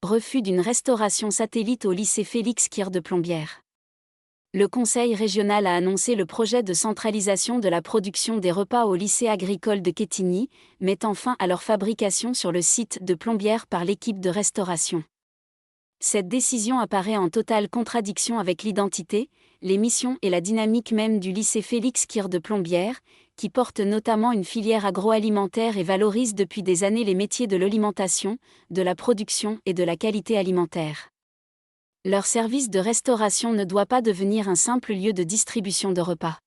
Refus d'une restauration satellite au lycée Félix Kir de Plombières. Le conseil régional a annoncé le projet de centralisation de la production des repas au lycée agricole de Quetigny, mettant fin à leur fabrication sur le site de Plombières par l'équipe de restauration. Cette décision apparaît en totale contradiction avec l'identité, les missions et la dynamique même du lycée Félix Kir de Plombières, qui porte notamment une filière agroalimentaire et valorise depuis des années les métiers de l'alimentation, de la production et de la qualité alimentaire. Leur service de restauration ne doit pas devenir un simple lieu de distribution de repas.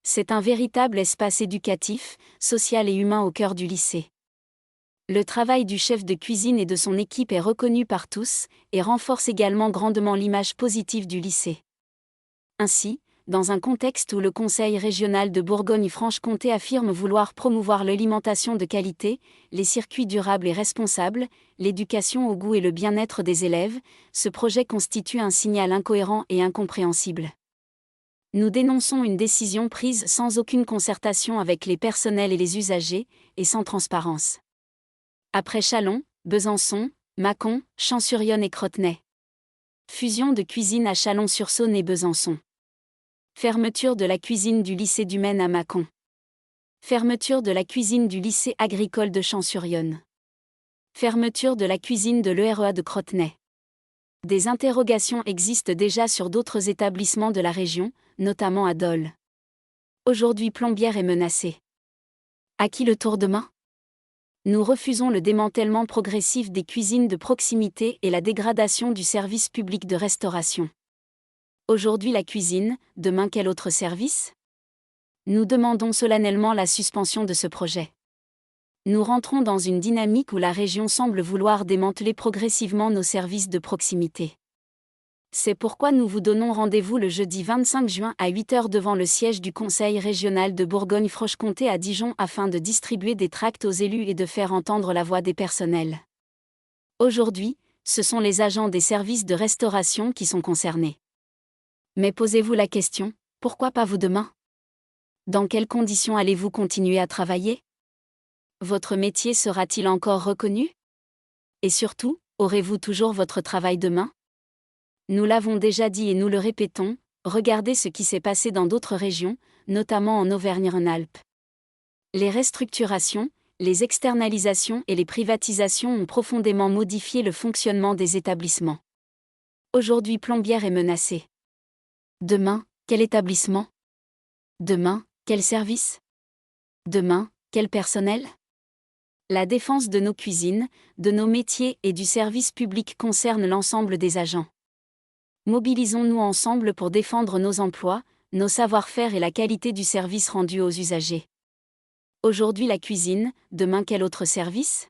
C'est un véritable espace éducatif, social et humain au cœur du lycée. Le travail du chef de cuisine et de son équipe est reconnu par tous, et renforce également grandement l'image positive du lycée. Ainsi, dans un contexte où le Conseil régional de Bourgogne-Franche-Comté affirme vouloir promouvoir l'alimentation de qualité, les circuits durables et responsables, l'éducation au goût et le bien-être des élèves, ce projet constitue un signal incohérent et incompréhensible. Nous dénonçons une décision prise sans aucune concertation avec les personnels et les usagers, et sans transparence. Après Châlons, Besançon, Mâcon, Champs-sur-Yonne et Crotenay. Fusion de cuisine à Chalon-sur-Saône et Besançon. Fermeture de la cuisine du lycée du Maine à Mâcon. Fermeture de la cuisine du lycée agricole de Champs-sur-Yonne. Fermeture de la cuisine de l'EREA de Crotenay. Des interrogations existent déjà sur d'autres établissements de la région, notamment à Dole. Aujourd'hui Plombières est menacée. À qui le tour demain ? Nous refusons le démantèlement progressif des cuisines de proximité et la dégradation du service public de restauration. Aujourd'hui la cuisine, demain quel autre service ? Nous demandons solennellement la suspension de ce projet. Nous rentrons dans une dynamique où la région semble vouloir démanteler progressivement nos services de proximité. C'est pourquoi nous vous donnons rendez-vous le jeudi 25 juin à 8h devant le siège du Conseil régional de Bourgogne-Franche-Comté à Dijon afin de distribuer des tracts aux élus et de faire entendre la voix des personnels. Aujourd'hui, ce sont les agents des services de restauration qui sont concernés. Mais posez-vous la question, pourquoi pas vous demain ? Dans quelles conditions allez-vous continuer à travailler ? Votre métier sera-t-il encore reconnu ? Et surtout, aurez-vous toujours votre travail demain ? Nous l'avons déjà dit et nous le répétons, regardez ce qui s'est passé dans d'autres régions, notamment en Auvergne-Rhône-Alpes. Les restructurations, les externalisations et les privatisations ont profondément modifié le fonctionnement des établissements. Aujourd'hui Plombières est menacée. Demain, quel établissement ? Demain, quel service ? Demain, quel personnel ? La défense de nos cuisines, de nos métiers et du service public concerne l'ensemble des agents. Mobilisons-nous ensemble pour défendre nos emplois, nos savoir-faire et la qualité du service rendu aux usagers. Aujourd'hui la cuisine, demain quel autre service ?